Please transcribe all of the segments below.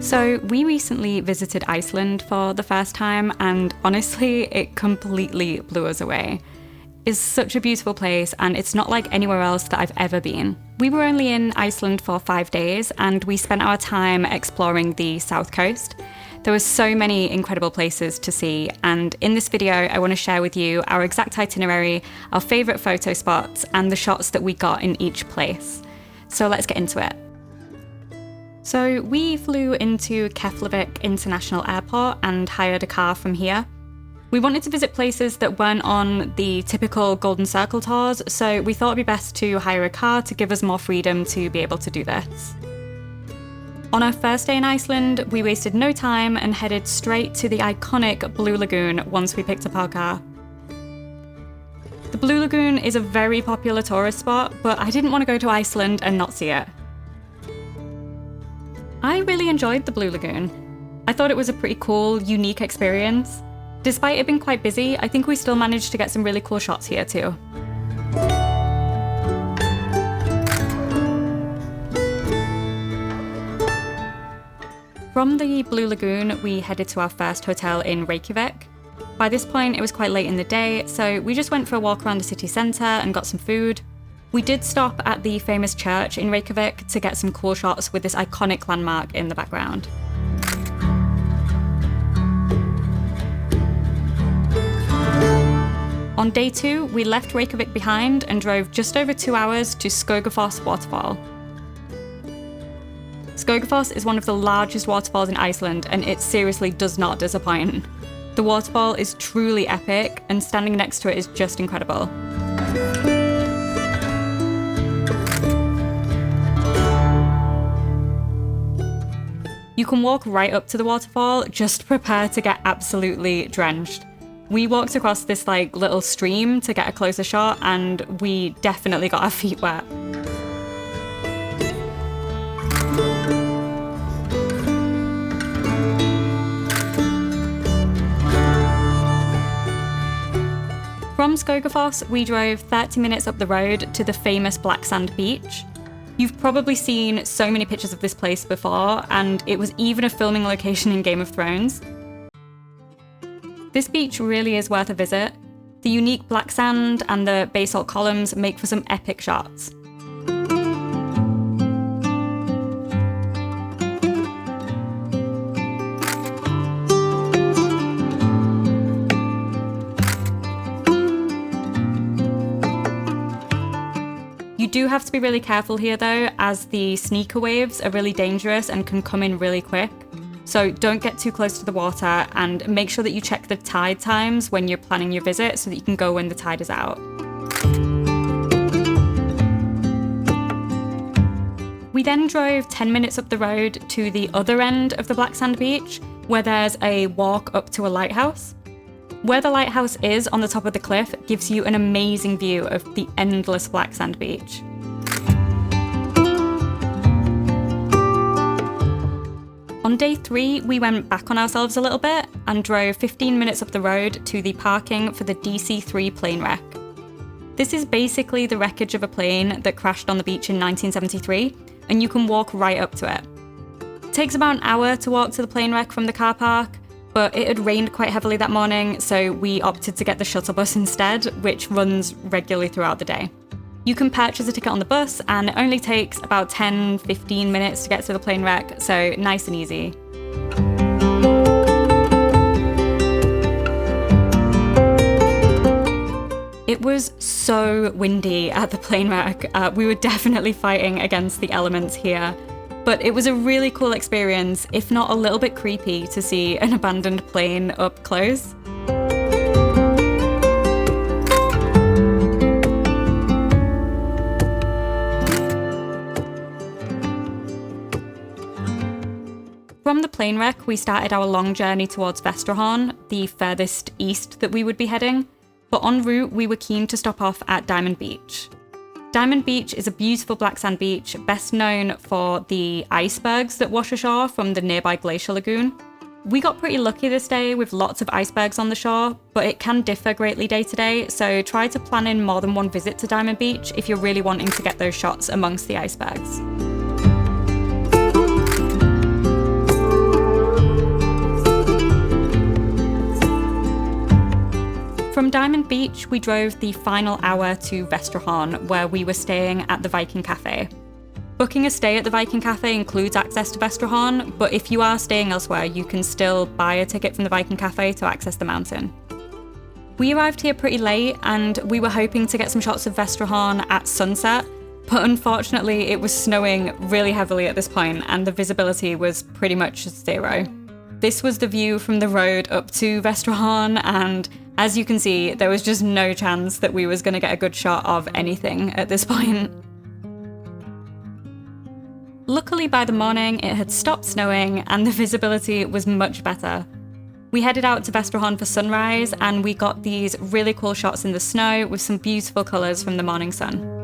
So we recently visited Iceland for the first time, and honestly, it completely blew us away. It's such a beautiful place, and it's not like anywhere else that I've ever been. We were only in Iceland for 5 days, and we spent our time exploring the south coast. There were so many incredible places to see, and in this video I want to share with you our exact itinerary, our favourite photo spots, and the shots that we got in each place. So let's get into it. So we flew into Keflavik International Airport and hired a car from here. We wanted to visit places that weren't on the typical Golden Circle tours, so we thought it'd be best to hire a car to give us more freedom to be able to do this. On our first day in Iceland, we wasted no time and headed straight to the iconic Blue Lagoon once we picked up our car. The Blue Lagoon is a very popular tourist spot, but I didn't want to go to Iceland and not see it. I really enjoyed the Blue Lagoon. I thought it was a pretty cool, unique experience. Despite it being quite busy, I think we still managed to get some really cool shots here too. From the Blue Lagoon, we headed to our first hotel in Reykjavik. By this point, it was quite late in the day, so we just went for a walk around the city centre and got some food. We did stop at the famous church in Reykjavik to get some cool shots with this iconic landmark in the background. On day 2, we left Reykjavik behind and drove just over 2 hours to Skogafoss waterfall. Skogafoss is one of the largest waterfalls in Iceland, and it seriously does not disappoint. The waterfall is truly epic, and standing next to it is just incredible. You can walk right up to the waterfall, just prepare to get absolutely drenched. We walked across this little stream to get a closer shot, and we definitely got our feet wet. From Skogafoss, we drove 30 minutes up the road to the famous black sand beach. You've probably seen so many pictures of this place before, and it was even a filming location in Game of Thrones. This beach really is worth a visit. The unique black sand and the basalt columns make for some epic shots. You do have to be really careful here though, as the sneaker waves are really dangerous and can come in really quick. So don't get too close to the water, and make sure that you check the tide times when you're planning your visit so that you can go when the tide is out. We then drove 10 minutes up the road to the other end of the black sand beach, where there's a walk up to a lighthouse. Where the lighthouse is on the top of the cliff gives you an amazing view of the endless black sand beach. On day 3, we went back on ourselves a little bit and drove 15 minutes up the road to the parking for the DC-3 plane wreck. This is basically the wreckage of a plane that crashed on the beach in 1973, and you can walk right up to it. It takes about an hour to walk to the plane wreck from the car park, but it had rained quite heavily that morning, so we opted to get the shuttle bus instead, which runs regularly throughout the day. You can purchase a ticket on the bus, and it only takes about 10-15 minutes to get to the plane wreck, so nice and easy. It was so windy at the plane wreck. We were definitely fighting against the elements here, but it was a really cool experience, if not a little bit creepy, to see an abandoned plane up close. From the plane wreck, we started our long journey towards Vestrahorn, the furthest east that we would be heading, but en route we were keen to stop off at Diamond Beach. Diamond Beach is a beautiful black sand beach, best known for the icebergs that wash ashore from the nearby Glacier Lagoon. We got pretty lucky this day with lots of icebergs on the shore, but it can differ greatly day to day, so try to plan in more than one visit to Diamond Beach if you're really wanting to get those shots amongst the icebergs. From Diamond Beach, we drove the final hour to Vestrahorn, where we were staying at the Viking Cafe. Booking a stay at the Viking Cafe includes access to Vestrahorn, but if you are staying elsewhere, you can still buy a ticket from the Viking Cafe to access the mountain. We arrived here pretty late, and we were hoping to get some shots of Vestrahorn at sunset, but unfortunately it was snowing really heavily at this point, and the visibility was pretty much zero. This was the view from the road up to Vestrahorn, and as you can see, there was just no chance that we was going to get a good shot of anything at this point. Luckily, by the morning, it had stopped snowing and the visibility was much better. We headed out to Vestrahorn for sunrise, and we got these really cool shots in the snow with some beautiful colours from the morning sun.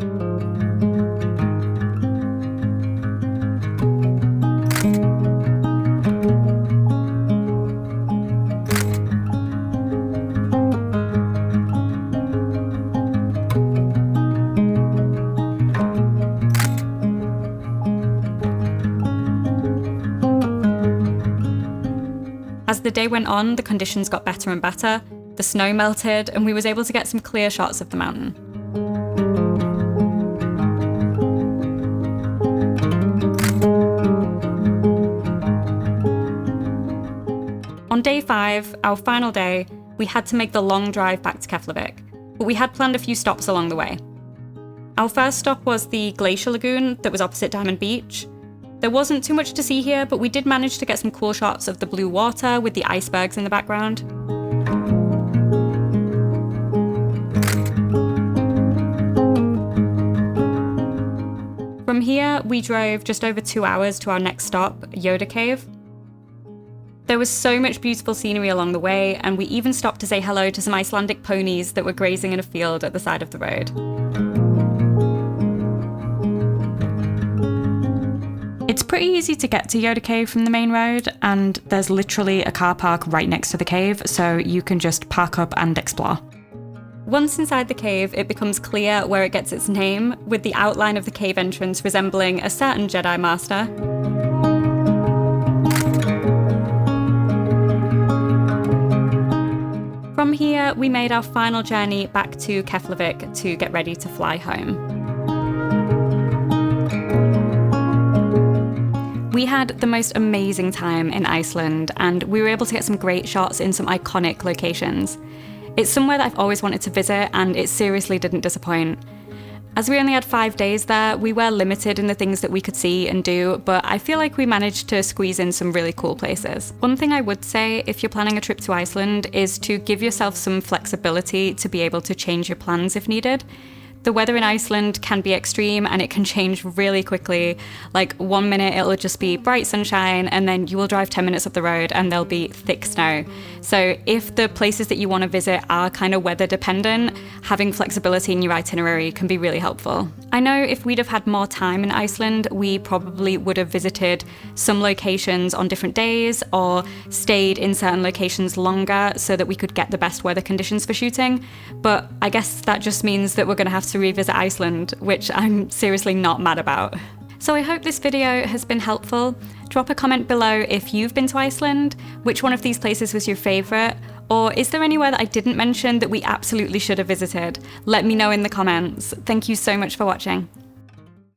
As the day went on, the conditions got better and better, the snow melted, and we was able to get some clear shots of the mountain. On day 5, our final day, we had to make the long drive back to Keflavik, but we had planned a few stops along the way. Our first stop was the Glacier Lagoon that was opposite Diamond Beach. There wasn't too much to see here, but we did manage to get some cool shots of the blue water with the icebergs in the background. From here, we drove just over 2 hours to our next stop, Yoda Cave. There was so much beautiful scenery along the way, and we even stopped to say hello to some Icelandic ponies that were grazing in a field at the side of the road. It's pretty easy to get to Yoda Cave from the main road, and there's literally a car park right next to the cave, so you can just park up and explore. Once inside the cave, it becomes clear where it gets its name, with the outline of the cave entrance resembling a certain Jedi Master. From here, we made our final journey back to Keflavik to get ready to fly home. We had the most amazing time in Iceland, and we were able to get some great shots in some iconic locations. It's somewhere that I've always wanted to visit, and it seriously didn't disappoint. As we only had 5 days there, we were limited in the things that we could see and do, but I feel like we managed to squeeze in some really cool places. One thing I would say if you're planning a trip to Iceland is to give yourself some flexibility to be able to change your plans if needed. The weather in Iceland can be extreme and it can change really quickly. Like 1 minute it'll just be bright sunshine, and then you will drive 10 minutes up the road and there'll be thick snow. So if the places that you want to visit are kind of weather dependent, having flexibility in your itinerary can be really helpful. I know if we'd have had more time in Iceland, we probably would have visited some locations on different days or stayed in certain locations longer so that we could get the best weather conditions for shooting. But I guess that just means that we're going to have to revisit Iceland, which I'm seriously not mad about. So I hope this video has been helpful. Drop a comment below if you've been to Iceland, which one of these places was your favourite, or is there anywhere that I didn't mention that we absolutely should have visited? Let me know in the comments. Thank you so much for watching.